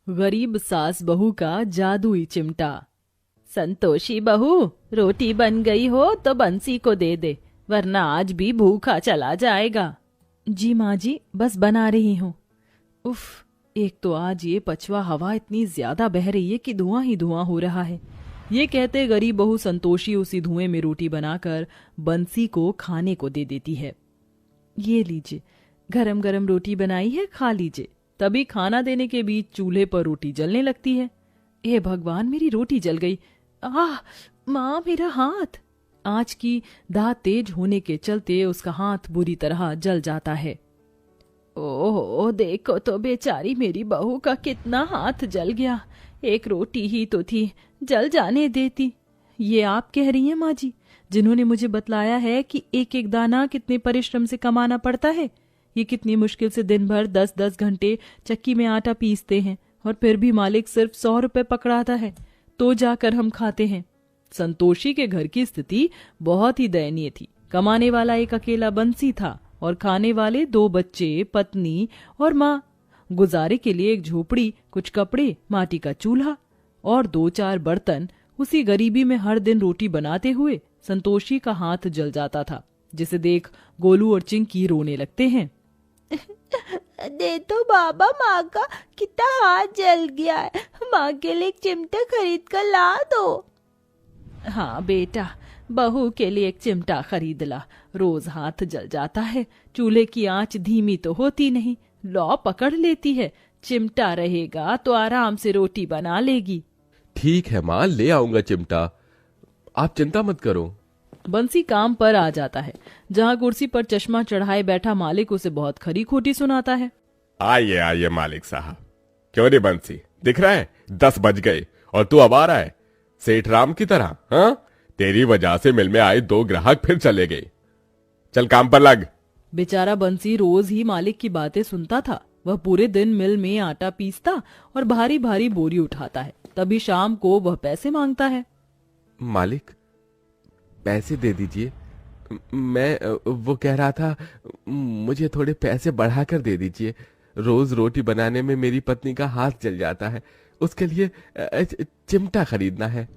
गरीब सास बहू का जादुई चिमटा। संतोषी बहू, रोटी बन गई हो तो बंसी को दे दे, वरना आज भी भूखा चला जाएगा। जी माँ जी, बस बना रही हूँ। उफ, एक तो आज ये पछवा हवा इतनी ज्यादा बह रही है कि धुआं ही धुआं हो रहा है। ये कहते गरीब बहू संतोषी उसी धुएं में रोटी बनाकर बंसी को खाने को दे देती है। ये लीजिए, गरम गरम रोटी बनाई है, खा लीजिए। तभी खाना देने के बीच चूल्हे पर रोटी जलने लगती है। हे भगवान, मेरी रोटी जल गई। आह माँ, मेरा हाथ। आंच की दाह तेज होने के चलते उसका हाथ बुरी तरह जल जाता है। ओहो, देखो तो बेचारी मेरी बहू का कितना हाथ जल गया। एक रोटी ही तो थी, जल जाने देती। ये आप कह रही हैं माँ जी, जिन्होंने मुझे बतलाया है कि एक एक दाना कितने परिश्रम से कमाना पड़ता है। ये कितनी मुश्किल से दिन भर 10-10 घंटे चक्की में आटा पीसते हैं और फिर भी मालिक सिर्फ 100 रुपए पकड़ाता है तो जाकर हम खाते हैं। संतोषी के घर की स्थिति बहुत ही दयनीय थी। कमाने वाला एक अकेला बंसी था और खाने वाले 2 बच्चे, पत्नी और माँ। गुजारे के लिए एक झोपड़ी, कुछ कपड़े, माटी का चूल्हा और 2-4 बर्तन। उसी गरीबी में हर दिन रोटी बनाते हुए संतोषी का हाथ जल जाता था, जिसे देख गोलू और चिंकी रोने लगते हैं। दे तो बाबा, माँ का कितना हाथ जल गया है। माँ के लिए एक चिमटा खरीद कर ला दो। हाँ बेटा, बहू के लिए एक चिमटा खरीद ला। रोज हाथ जल जाता है, चूल्हे की आंच धीमी तो होती नहीं, लौ पकड़ लेती है। चिमटा रहेगा तो आराम से रोटी बना लेगी। ठीक है माँ, ले आऊंगा चिमटा, आप चिंता मत करो। बंसी काम पर आ जाता है। जहाँ कुर्सी पर चश्मा चढ़ाए बैठा मालिक उसे बहुत खरी खोटी सुनाता है। आइए आइए मालिक साहब। क्यों रे बंसी, दिख रहा है 10 बज गए और तू अब आ रहा है सेठ राम की तरह। हाँ, तेरी वजह से मिल में आए 2 ग्राहक फिर चले गए। चल काम पर लग। बेचारा बंसी रोज ही मालिक की बातें सुनता था। वह पूरे दिन मिल में आटा पीसता और भारी भारी बोरी उठाता है। तभी शाम को वह पैसे मांगता है। मालिक, पैसे दे दीजिए। मैं वो कह रहा था, मुझे थोड़े पैसे बढ़ाकर दे दीजिए। रोज रोटी बनाने में मेरी पत्नी का हाथ जल जाता है, उसके लिए चिमटा खरीदना है।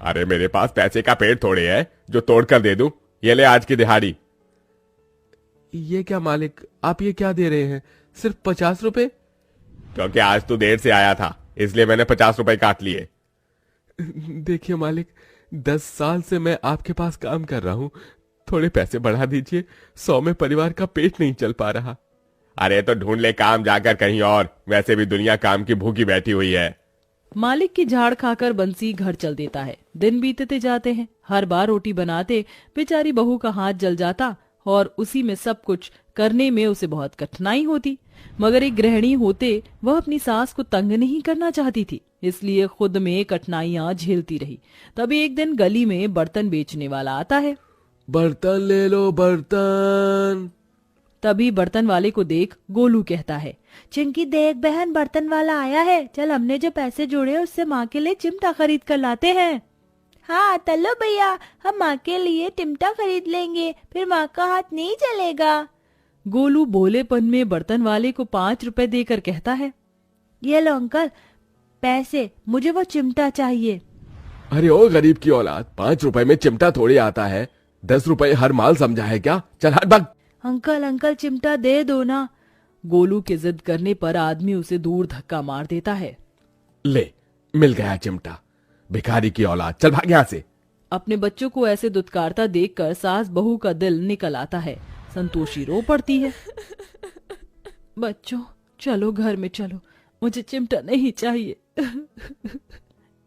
अरे मेरे पास पैसे का पेड़ थोड़े है जो तोड़कर दे दूं। ये ले आज की दिहाड़ी। ये क्या मालिक, आप ये क्या दे रहे हैं? सिर्फ 50 रुपए? क्योंकि आज तू देर से आया था, इसलिए मैंने 50 रुपए काट लिए। देखिए मालिक, 10 साल से मैं आपके पास काम कर रहा हूँ, थोड़े पैसे बढ़ा दीजिए। 100 में परिवार का पेट नहीं चल पा रहा। अरे तो ढूंढ ले काम जाकर कहीं और, वैसे भी दुनिया काम की भूखी बैठी हुई है। मालिक की झाड़ खाकर बंसी घर चल देता है। दिन बीतते जाते हैं। हर बार रोटी बनाते बेचारी बहू का हाथ जल जाता और उसी में सब कुछ करने में उसे बहुत कठिनाई होती। मगर एक गृहिणी होते वह अपनी सास को तंग नहीं करना चाहती थी, इसलिए खुद में कठिनाइयां झेलती रही। तभी एक दिन गली में बर्तन बेचने वाला आता है। बर्तन ले लो, बर्तन। तभी बर्तन वाले को देख गोलू कहता है, चिंकी देख बहन, बर्तन वाला आया है। चल हमने जो पैसे जोड़े उससे माँ के लिए चिमटा खरीद कर लाते हैं। हाँ चलो भैया, हम माँ के लिए चिमटा खरीद लेंगे, फिर माँ का हाथ नहीं जलेगा। गोलू भोलेपन में बर्तन वाले को 5 रुपए देकर कहता है, ये लो अंकल पैसे, मुझे वो चिमटा चाहिए। अरे ओ गरीब की औलाद, 5 रुपए में चिमटा थोड़ी आता है। 10 रुपए हर माल समझा है क्या? चल हट भाग। अंकल अंकल चिमटा दे दो ना। गोलू के जिद करने पर आदमी उसे दूर धक्का मार देता है। ले, मिल गया चिमटा, भिखारी की औलाद, चल भाग यहाँ से। अपने बच्चों को ऐसे दुत्कारता देखकर सास बहू का दिल निकल आता है। संतोषी रो पड़ती है। बच्चों चलो घर में चलो, मुझे चिमटा नहीं चाहिए।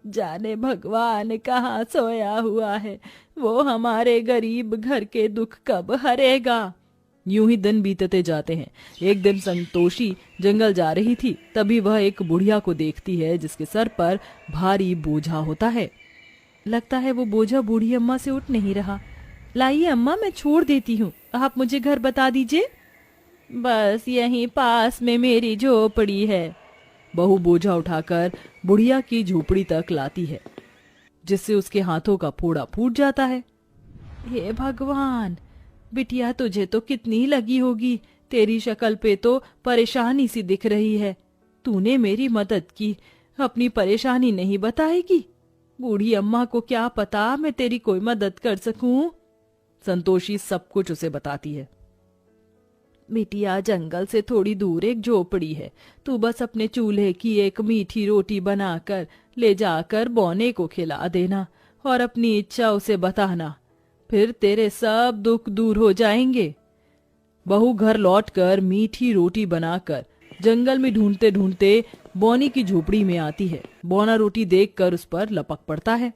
जाने भगवान कहाँ सोया हुआ है, वो हमारे गरीब घर के दुख कब हरेगा। यूं ही दिन बीतते जाते हैं। एक दिन संतोषी जंगल जा रही थी, तभी वह एक बुढ़िया को देखती है जिसके सर पर भारी बोझा होता है। लगता है वो बोझा बूढ़ी अम्मा से उठ नहीं रहा। लाइए अम्मा, मैं छोड़ देती हूँ, आप मुझे घर बता दीजिए। बस यहीं पास में मेरी झोपड़ी है। बहू बोझा उठाकर बुढ़िया की झोपड़ी तक लाती है, जिससे उसके हाथों का फोड़ा फूट जाता है। हे भगवान, बिटिया तुझे तो कितनी लगी होगी, तेरी शक्ल पे तो परेशानी सी दिख रही है। तूने मेरी मदद की, अपनी परेशानी नहीं बताएगी? बूढ़ी अम्मा को क्या पता मैं तेरी कोई मदद कर सकूं? संतोषी सब कुछ उसे बताती है। बिटिया, जंगल से थोड़ी दूर एक झोपड़ी है। तू बस अपने चूल्हे की एक मीठी रोटी बनाकर ले जाकर बौने को खिला देना और अपनी इच्छा उसे बताना, फिर तेरे सब दुख दूर हो जाएंगे। बहू घर लौटकर मीठी रोटी बनाकर जंगल में ढूंढते ढूंढते बौनी की झोपड़ी में आती है। बौना रोटी देखकर उस पर लपक पड़ता है।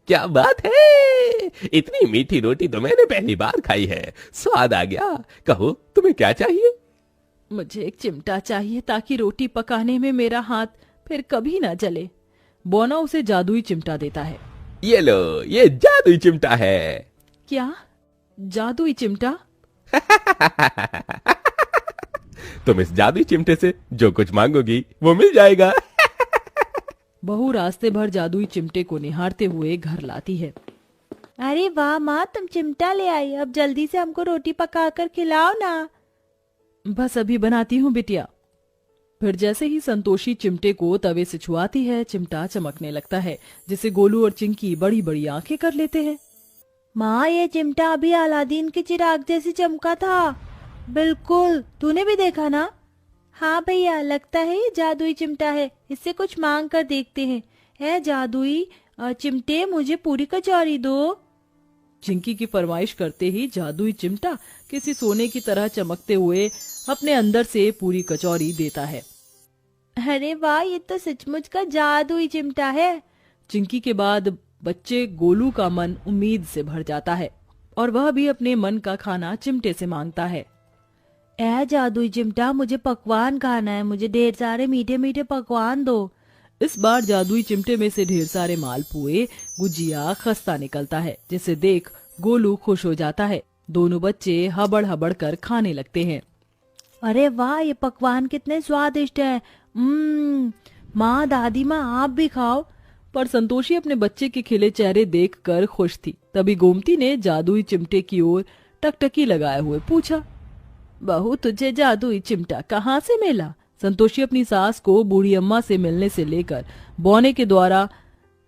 क्या बात है, इतनी मीठी रोटी तो मैंने पहली बार खाई है, स्वाद आ गया। कहो तुम्हें क्या चाहिए? मुझे एक चिमटा चाहिए ताकि रोटी पकाने में मेरा हाथ फिर कभी ना जले। बौना उसे जादुई चिमटा देता है। ये लो, ये जादुई चिमटा है। क्या जादुई चिमटा? तुम इस जादुई चिमटे से जो कुछ मांगोगी वो मिल जाएगा। बहू रास्ते भर जादुई चिमटे को निहारते हुए घर लाती है। अरे वाह माँ, तुम चिमटा ले आई, अब जल्दी से हमको रोटी पकाकर खिलाओ ना। बस अभी बनाती हूँ बिटिया। फिर जैसे ही संतोषी चिमटे को तवे से छुआती है, चिमटा चमकने लगता है, जिसे गोलू और चिंकी बड़ी बड़ी आंखें कर लेते हैं। माँ, ये चिमटा अभी अलादीन के चिराग जैसी चमका था। बिल्कुल, तूने भी देखा ना? हाँ भैया, लगता है ये जादुई चिमटा है, इससे कुछ मांग कर देखते हैं। है जादुई चिमटे, मुझे पूरी कचौरी दो। चिंकी की फरमाइश करते ही जादुई चिमटा किसी सोने की तरह चमकते हुए अपने अंदर से पूरी कचौरी देता है। अरे वाह, ये तो सचमुच का जादुई चिमटा है। चिंकी के बाद बच्चे गोलू का मन उम्मीद से भर जाता है और वह भी अपने मन का खाना चिमटे से मांगता है। ऐ जादुई चिमटा, मुझे पकवान खाना है, मुझे ढेर सारे मीठे मीठे पकवान दो। इस बार जादुई चिमटे में से ढेर सारे मालपुए, गुजिया, खस्ता निकलता है, जिसे देख गोलू खुश हो जाता है। दोनों बच्चे हबड़ हबड़ कर खाने लगते हैं। अरे वाह, ये पकवान कितने स्वादिष्ट हैं। माँ, दादी माँ, आप भी खाओ। पर संतोषी अपने बच्चे के खिले चेहरे देखकर खुश थी। तभी गोमती ने जादुई चिमटे की ओर टकटकी लगाए हुए पूछा, बहू, तुझे जादुई चिमटा कहाँ से मिला? संतोषी अपनी सास को बूढ़ी अम्मा से मिलने से लेकर बौने के द्वारा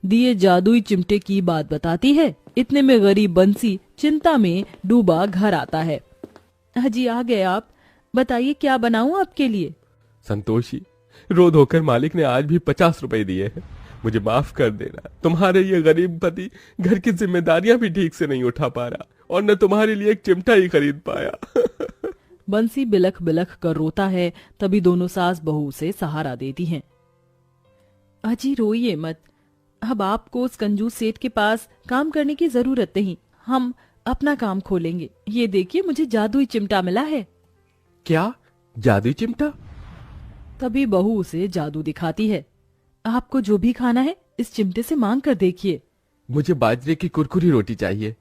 दिए जादुई चिमटे की बात बताती है। इतने में गरीब बंसी चिंता में डूबा घर आता है। हाजी, आ गए आप, बताइए क्या बनाऊं आपके लिए? संतोषी, रो धोकर मालिक ने आज भी 50 रुपए दिए हैं, मुझे माफ कर देना। तुम्हारे ये गरीब पति घर की जिम्मेदारियां भी ठीक से नहीं उठा पा रहा और न तुम्हारे लिए एक चिमटा ही खरीद पाया। बंसी बिलख बिलख कर रोता है। तभी दोनों सास बहू उसे सहारा देती हैं। अजी, रोइए मत, अब आपको उस कंजूस सेठ के पास काम करने की जरूरत नहीं, हम अपना काम खोलेंगे। ये देखिए, मुझे जादुई चिमटा मिला है। क्या जादुई चिमटा? तभी बहू उसे जादू दिखाती है। आपको जो भी खाना है इस चिमटे से मांग कर देखिए। मुझे बाजरे की कुरकुरी रोटी चाहिए।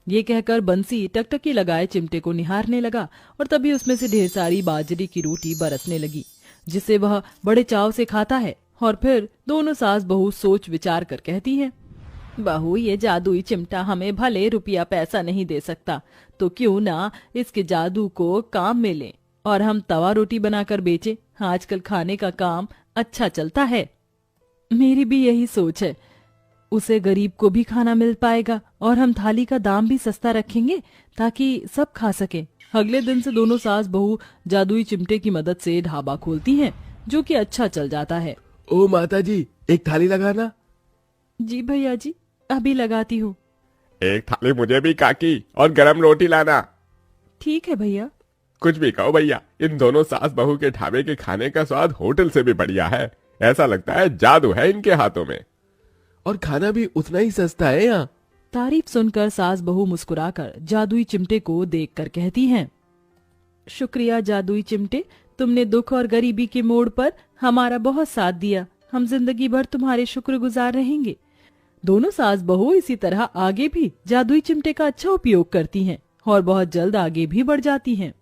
ये कहकर बंसी टकटकी लगाए चिमटे को निहारने लगा और तभी उसमें से ढेर सारी बाजरे की रोटी बरसने लगी, जिसे वह बड़े चाव से खाता है। और फिर दोनों सास बहू सोच विचार कर कहती हैं, बहू, ये जादुई चिमटा हमें भले रुपया पैसा नहीं दे सकता, तो क्यों ना इसके जादू को काम में लें और हम तवा रोटी बनाकर बेचें। आजकल खाने का काम अच्छा चलता है। मेरी भी यही सोच है, उसे गरीब को भी खाना मिल पाएगा और हम थाली का दाम भी सस्ता रखेंगे ताकि सब खा सके। अगले दिन से दोनों सास बहू जादुई चिमटे की मदद से ढाबा खोलती हैं, जो कि अच्छा चल जाता है। ओ माता जी, एक थाली लगाना। जी भैया जी, अभी लगाती हूँ। एक थाली मुझे भी काकी, और गरम रोटी लाना। ठीक है भैया। कुछ भी कहो भैया, इन दोनों सास बहू के ढाबे के खाने का स्वाद होटल से भी बढ़िया है। ऐसा लगता है जादू है इनके हाथों में। और खाना भी उतना ही सस्ता है यहाँ। तारीफ सुनकर सास बहू मुस्कुराकर जादुई चिमटे को देखकर कहती हैं, शुक्रिया जादुई चिमटे, तुमने दुख और गरीबी के मोड़ पर हमारा बहुत साथ दिया। हम जिंदगी भर तुम्हारे शुक्रगुजार रहेंगे। दोनों सास बहू इसी तरह आगे भी जादुई चिमटे का अच्छा उपयोग करती हैं और बहुत जल्द आगे भी बढ़ जाती हैं।